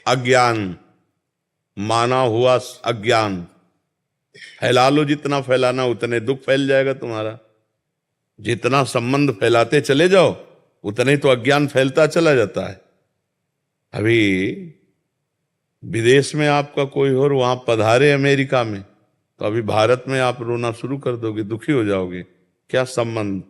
अज्ञान, माना हुआ अज्ञान। फैला लो, जितना फैलाना उतने दुख फैल जाएगा तुम्हारा। जितना संबंध फैलाते चले जाओ उतने तो अज्ञान फैलता चला जाता है। अभी विदेश में आपका कोई और वहां पधारे अमेरिका में, तो अभी भारत में आप रोना शुरू कर दोगे, दुखी हो जाओगे। क्या संबंध?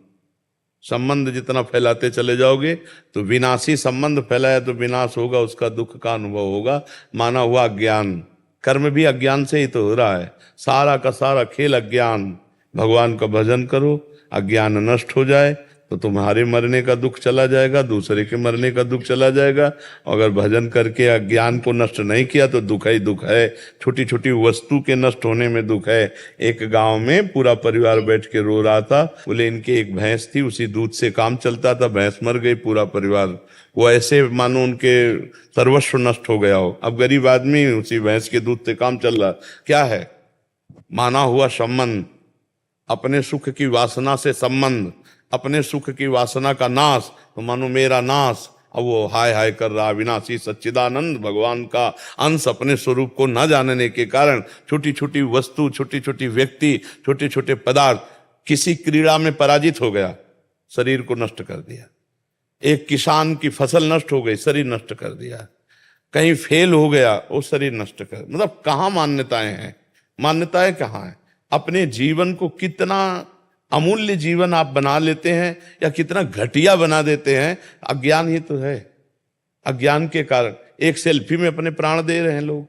संबंध जितना फैलाते चले जाओगे तो विनाशी संबंध फैलाया तो विनाश होगा, उसका दुख का अनुभव होगा। माना हुआ अज्ञान, कर्म भी अज्ञान से ही तो हो रहा है। सारा का सारा खेल अज्ञान। भगवान का भजन करो, अज्ञान नष्ट हो जाए तो तुम्हारे मरने का दुख चला जाएगा, दूसरे के मरने का दुख चला जाएगा। अगर भजन करके अज्ञान को नष्ट नहीं किया तो दुख ही दुख है। छोटी छोटी वस्तु के नष्ट होने में दुख है। एक गांव में पूरा परिवार बैठ के रो रहा था। बोले इनके एक भैंस थी, उसी दूध से काम चलता था, भैंस मर गई, पूरा परिवार वो ऐसे मानो उनके सर्वस्व नष्ट हो गया हो। अब गरीब आदमी उसी भैंस के दूध से काम चल रहा। क्या है? माना हुआ संबंध, अपने सुख की वासना से संबंध, अपने सुख की वासना का नाश, तो मानो मेरा नाश। अब वो हाय हाय कर रहा। विनाशी सच्चिदानंद भगवान का अंश अपने स्वरूप को न जानने के कारण छोटी छोटी वस्तु, छोटी छोटी व्यक्ति, छोटे छोटे पदार्थ, किसी क्रीड़ा में पराजित हो गया, शरीर को नष्ट कर दिया। एक किसान की फसल नष्ट हो गई, शरीर नष्ट कर दिया। कहीं फेल हो गया, वो शरीर नष्ट कर। मतलब कहाँ मान्यताएं हैं? मान्यताएं कहाँ है? अपने जीवन को कितना अमूल्य जीवन आप बना लेते हैं या कितना घटिया बना देते हैं, अज्ञान ही तो है। अज्ञान के कारण एक सेल्फी में अपने प्राण दे रहे हैं लोग।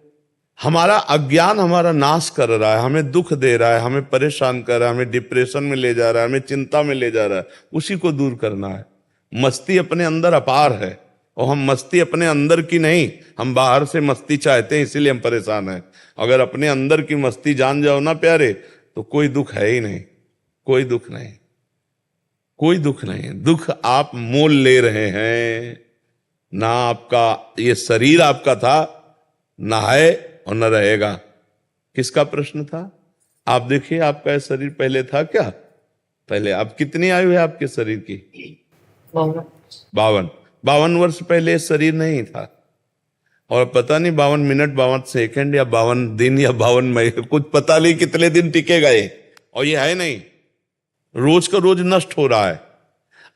हमारा अज्ञान हमारा नाश कर रहा है, हमें दुख दे रहा है, हमें परेशान कर रहा है, हमें डिप्रेशन में ले जा रहा है, हमें चिंता में ले जा रहा है। उसी को दूर करना है। मस्ती अपने अंदर अपार है, और हम मस्ती अपने अंदर की नहीं, हम बाहर से मस्ती चाहते हैं, इसीलिए हम परेशान हैं। अगर अपने अंदर की मस्ती जान जाओ ना प्यारे, तो कोई दुख है ही नहीं। कोई दुख नहीं, कोई दुख नहीं। दुख आप मोल ले रहे हैं ना। आपका ये शरीर आपका था, ना है और न रहेगा। किसका प्रश्न था? आप देखिए, आपका ये शरीर पहले था क्या? पहले आप कितनी आयु है आपके शरीर की? 52 वर्ष पहले शरीर नहीं था। और पता नहीं 52 मिनट, 52 सेकंड या 52 दिन या 52 महीने, कुछ पता नहीं कितने दिन टिकेगा ये। और ये है नहीं, रोज का रोज नष्ट हो रहा है।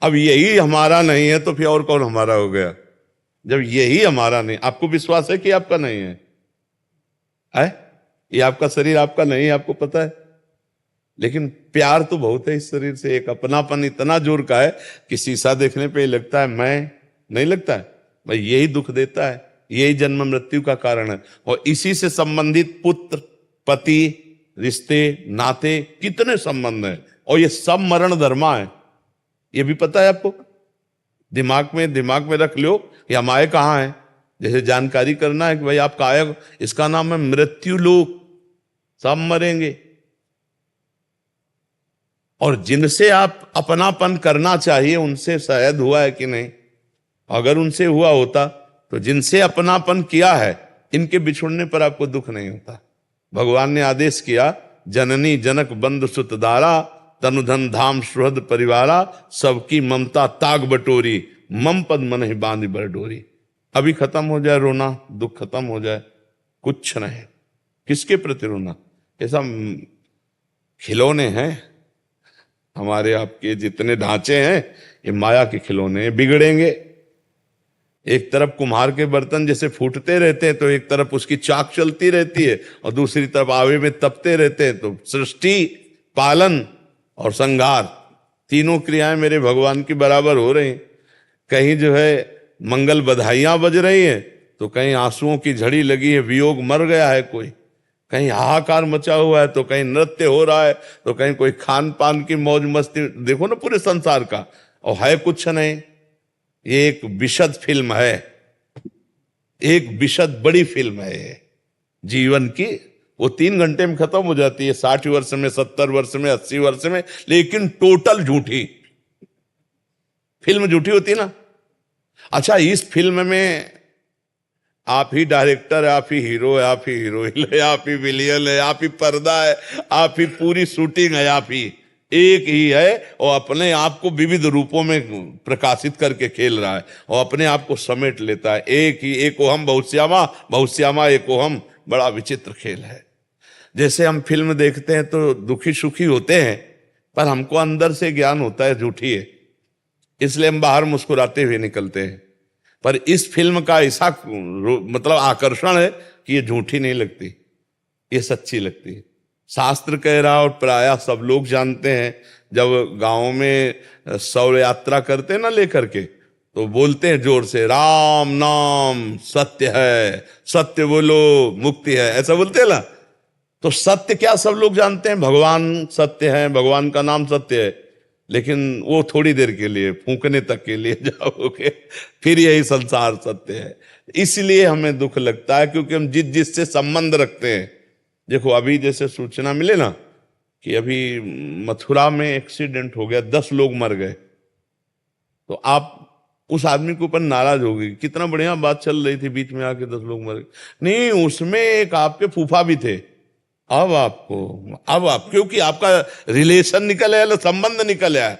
अब यही हमारा नहीं है तो फिर और कौन हमारा हो गया? जब यही हमारा नहीं, आपको विश्वास है कि आपका नहीं है? ये आपका शरीर आपका नहीं है, आपको पता है। लेकिन प्यार तो बहुत है इस शरीर से। एक अपनापन इतना जोर का है कि शीशा देखने पे लगता है मैं, नहीं लगता है भाई। यही दुख देता है, यही जन्म मृत्यु का कारण है। और इसी से संबंधित पुत्र, पति, रिश्ते, नाते, कितने संबंध हैं। और ये सब मरण धर्मा है, ये भी पता है आपको। दिमाग में रख लो कि हम आए कहाँ हैं। जैसे जानकारी करना है कि भाई आपका आया, इसका नाम है मृत्यु लोक। सब मरेंगे। और जिनसे आप अपनापन करना चाहिए उनसे शायद हुआ है कि नहीं? अगर उनसे हुआ होता तो जिनसे अपनापन किया है, इनके बिछुड़ने पर आपको दुख नहीं होता। भगवान ने आदेश किया, जननी जनक बंधु सुत दारा, तनुधन धाम सुहृद परिवारा, सबकी ममता ताग बटोरी, मम पद मन ही बांध बर डोरी। अभी खत्म हो जाए रोना, दुख खत्म हो जाए, कुछ नहीं। किसके प्रति रोना? ऐसा खिलौने हैं हमारे आपके, जितने ढांचे हैं ये माया के खिलौने, बिगड़ेंगे। एक तरफ कुम्हार के बर्तन जैसे फूटते रहते हैं तो एक तरफ उसकी चाक चलती रहती है, और दूसरी तरफ आवे में तपते रहते हैं। तो सृष्टि, पालन और संहार, तीनों क्रियाएं मेरे भगवान की बराबर हो रही। कहीं जो है मंगल बधाइयां बज रही हैं, तो कहीं आंसुओं की झड़ी लगी है, वियोग मर गया है कोई, कहीं हाहाकार मचा हुआ है, तो कहीं नृत्य हो रहा है, तो कहीं कोई खान पान की मौज मस्ती। देखो ना पूरे संसार का, और है कुछ नहीं। ये एक विशद फिल्म है, एक विशद बड़ी फिल्म है जीवन की। वो 3 घंटे में खत्म हो जाती है, 60 वर्ष में, 70 वर्ष में, 80 वर्ष में, लेकिन टोटल झूठी फिल्म। झूठी होती ना। अच्छा, इस फिल्म में आप ही डायरेक्टर है, आप ही हीरो है, आप ही हीरोइन है, आप ही विलियन है, आप ही पर्दा है, आप ही पूरी शूटिंग है, आप ही एक ही है और अपने आप को विविध रूपों में प्रकाशित करके खेल रहा है और अपने आप को समेट लेता है। एक ही एकोहम बहुश्यामा, बहुश्यामा एकोहम। बड़ा विचित्र खेल है। जैसे हम फिल्म देखते हैं तो दुखी सुखी होते हैं, पर हमको अंदर से ज्ञान होता है झूठी है, इसलिए हम बाहर मुस्कुराते हुए निकलते हैं। पर इस फिल्म का ऐसा मतलब आकर्षण है कि ये झूठी नहीं लगती, ये सच्ची लगती है। शास्त्र कह रहा और प्रायः सब लोग जानते हैं, जब गांव में शौर्य यात्रा करते ना लेकर के, तो बोलते हैं जोर से, राम नाम सत्य है, सत्य बोलो मुक्ति है, ऐसा बोलते हैं ना। तो सत्य क्या सब लोग जानते हैं, भगवान सत्य है, भगवान का नाम सत्य है, लेकिन वो थोड़ी देर के लिए, फूंकने तक के लिए जाओगे, फिर यही संसार सत्य है। इसलिए हमें दुख लगता है, क्योंकि हम जिससे संबंध रखते हैं। देखो अभी जैसे सूचना मिले ना कि अभी मथुरा में एक्सीडेंट हो गया, 10 लोग मर गए, तो आप उस आदमी के ऊपर नाराज हो गई, कितना बढ़िया बात चल रही थी, बीच में आके 10 लोग मर गए। नहीं, उसमें एक आपके फूफा भी थे। अब आप क्योंकि आपका रिलेशन निकल आया, संबंध निकल आया,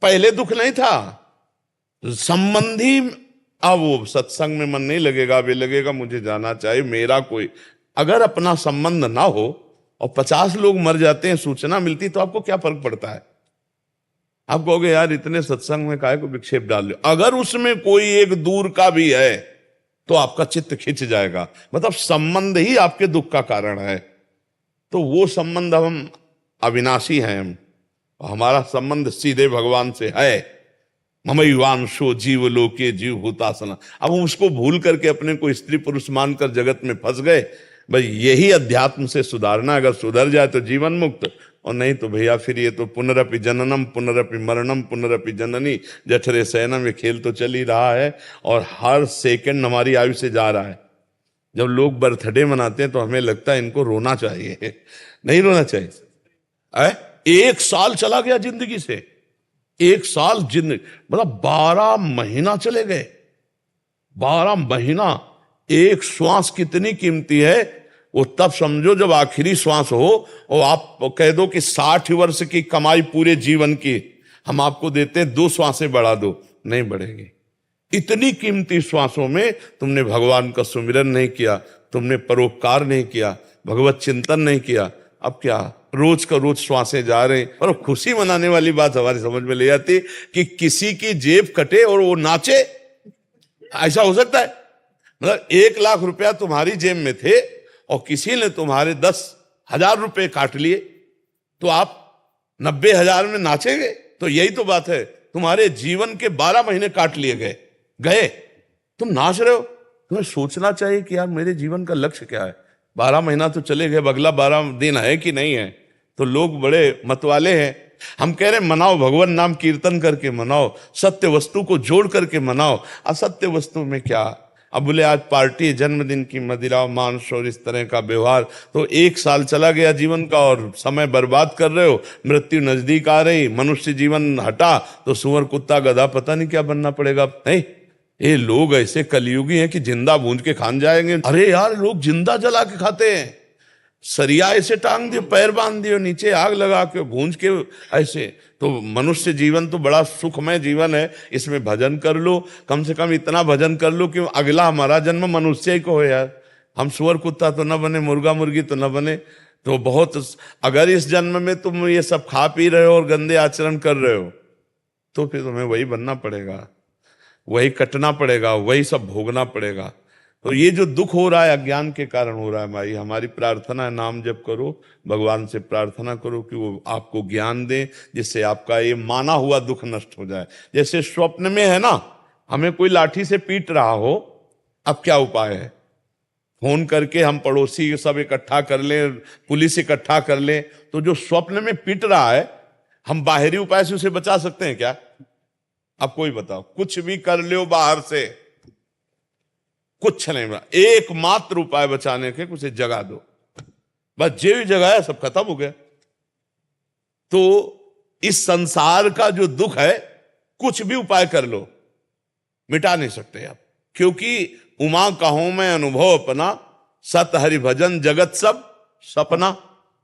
पहले दुख नहीं था संबंधी। अब वो सत्संग में मन नहीं लगेगा, अब ये लगेगा मुझे जाना चाहिए, मेरा कोई। अगर अपना संबंध ना हो और 50 लोग मर जाते हैं, सूचना मिलती, तो आपको क्या फर्क पड़ता है? आप कहोगे यार इतने सत्संग में काहे को विक्षेप डाल लो। अगर उसमें कोई एक दूर का भी है तो आपका चित्त खिंच जाएगा, मतलब संबंध ही आपके दुख का कारण है। तो वो संबंध, हम अविनाशी हैं, हम हमारा संबंध सीधे भगवान से है। ममैवांशो जीव लोके जीव भूतासना। अब हम उसको भूल करके अपने को स्त्री पुरुष मानकर जगत में फंस गए। भाई यही अध्यात्म से सुधारना, अगर सुधर जाए तो जीवन मुक्त, और नहीं तो भैया फिर ये तो पुनरपि जननम पुनरपि मरणम पुनरपि जननी जठरे शयनम, ये खेल तो चल ही रहा है और हर सेकंड हमारी आयु से जा रहा है। जब लोग बर्थडे मनाते हैं तो हमें लगता है इनको रोना चाहिए, नहीं रोना चाहिए। 1 साल चला गया जिंदगी से, 1 साल जिंदगी, मतलब 12 महीना चले गए। 12 महीना, एक श्वास कितनी कीमती है वो तब समझो जब आखिरी श्वास हो और आप कह दो कि 60 वर्ष की कमाई पूरे जीवन की हम आपको देते हैं, 2 श्वासें बढ़ा दो, नहीं बढ़ेगी। इतनी कीमती श्वासों में तुमने भगवान का सुमिरन नहीं किया, तुमने परोपकार नहीं किया, भगवत चिंतन नहीं किया। अब क्या रोज का रोज श्वासें जा रहे हैं। और खुशी मनाने वाली बात हमारी समझ में ले आती कि किसी की जेब कटे और वो नाचे, ऐसा हो सकता है? मतलब 1 लाख रुपया तुम्हारी जेब में थे और किसी ने तुम्हारे 10,000 रुपए काट लिए, तो आप 90,000 में नाचेंगे? तो यही तो बात है, तुम्हारे जीवन के 12 महीने काट लिए गए, तुम नाच रहे हो। तुम्हें सोचना चाहिए कि यार मेरे जीवन का लक्ष्य क्या है। 12 महीना तो चले गए, अगला 12 दिन है कि नहीं है। तो लोग बड़े मतवाले हैं। हम कह रहे मनाओ, भगवान नाम कीर्तन करके मनाओ, सत्य वस्तु को जोड़ करके मनाओ। असत्य वस्तु में क्या? अब बोले आज पार्टी, जन्मदिन की मदिरा मांस और इस तरह का व्यवहार, तो 1 साल चला गया जीवन का और समय बर्बाद कर रहे हो। मृत्यु नजदीक आ रही, मनुष्य जीवन हटा तो सुअर कुत्ता गधा पता नहीं क्या बनना पड़ेगा। नहीं, ये लोग ऐसे कलयुगी हैं कि जिंदा भूंज के खान जाएंगे। अरे यार लोग जिंदा जला के खाते हैं, सरिया ऐसे टांग दियो, पैर बांध दियो, नीचे आग लगा के भूंज के ऐसे। तो मनुष्य जीवन तो बड़ा सुखमय जीवन है, इसमें भजन कर लो, कम से कम इतना भजन कर लो कि अगला हमारा जन्म मनुष्य ही को हो यार। हम सुअर कुत्ता तो न बने, मुर्गा मुर्गी तो न बने। तो बहुत, अगर इस जन्म में तुम ये सब खा पी रहे हो और गंदे आचरण कर रहे हो तो फिर तुम्हें वही बनना पड़ेगा, वही कटना पड़ेगा, वही सब भोगना पड़ेगा। तो ये जो दुख हो रहा है अज्ञान के कारण हो रहा है। भाई हमारी प्रार्थना है, नाम जप करो, भगवान से प्रार्थना करो कि वो आपको ज्ञान दे, जिससे आपका ये माना हुआ दुख नष्ट हो जाए। जैसे स्वप्न में है ना, हमें कोई लाठी से पीट रहा हो, अब क्या उपाय है? फोन करके हम पड़ोसी सब इकट्ठा कर लें, पुलिस इकट्ठा कर लें। तो जो स्वप्न में पीट रहा है, हम बाहरी उपाय से उसे बचा सकते हैं क्या? अब कोई बताओ, कुछ भी कर लो बाहर से, कुछ नहीं बना। एकमात्र उपाय बचाने के, उसे जगा दो, बस जे भी जगाया सब खत्म हो गया। तो इस संसार का जो दुख है, कुछ भी उपाय कर लो मिटा नहीं सकते आप, क्योंकि उमा कहूं मैं अनुभव अपना, सत हरि भजन जगत सब सपना।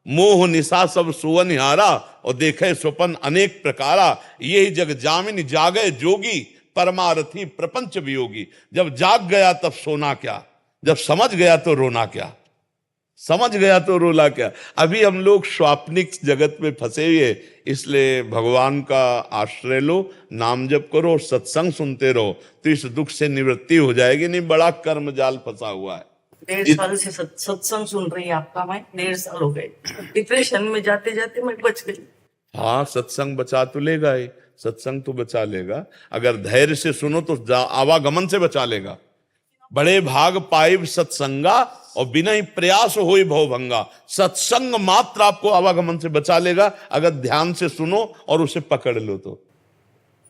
मोह निशा सब सुवनिहारा, और देखे स्वपन अनेक प्रकारा। यही जग जामिन जागे जोगी, परमारथी प्रपंच वियोगी। जब जाग गया तब सोना क्या, जब समझ गया तो रोना क्या, समझ गया तो रोला क्या। अभी हम लोग स्वाप्निक जगत में फंसे हुए, इसलिए भगवान का आश्रय लो, नाम जप करो, सत्संग सुनते रहो, तो इस दुख से निवृत्ति हो जाएगी। नहीं बड़ा कर्म जाल फंसा हुआ है। 1.5 साल से सत्संग सुन रही है आपका। मैं 1.5 साल हो गए डिप्रेशन में जाते जाते मैं बच गई। हाँ, सत्संग बचा तो लेगा ही, सत्संग तो बचा लेगा। अगर धैर्य से सुनो तो आवागमन से बचा लेगा। बड़े भाग पाइब सत्संगा, और बिना ही प्रयास होई भवभंगा। सत्संग मात्र आपको आवागमन से बचा लेगा, अगर ध्यान से सुनो और उसे पकड़ लो तो।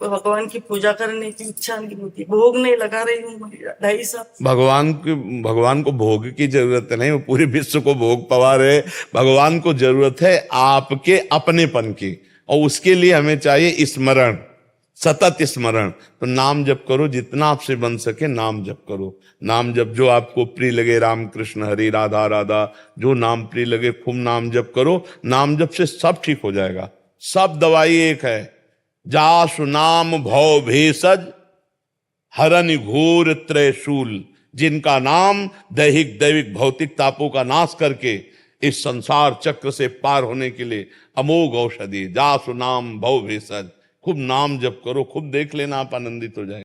भगवान की पूजा करने की इच्छा नहीं होती, भोग नहीं लगा रही हूँ 2.5 साल। भगवान को भोग की जरूरत नहीं, वो पूरे विश्व को भोग पवा रहे। भगवान को जरूरत है आपके अपनेपन की, और उसके लिए हमें चाहिए स्मरण, सतत स्मरण। तो नाम जप करो, जितना आपसे बन सके नाम जप करो। नाम जप जो आपको प्रिय लगे, राम कृष्ण हरि राधा राधा, जो नाम प्रिय लगे खूब नाम जप करो। नाम जप से सब ठीक हो जाएगा, सब दवाई एक है। जासु नाम भव भेषज, हरनि घोर त्रयशूल। जिनका नाम दैहिक दैविक भौतिक तापों का नाश करके इस संसार चक्र से पार होने के लिए अमोघ औषधि। जासु नाम भव भेषज, खूब नाम जप करो, खूब देख लेना आप आनंदित हो जाए।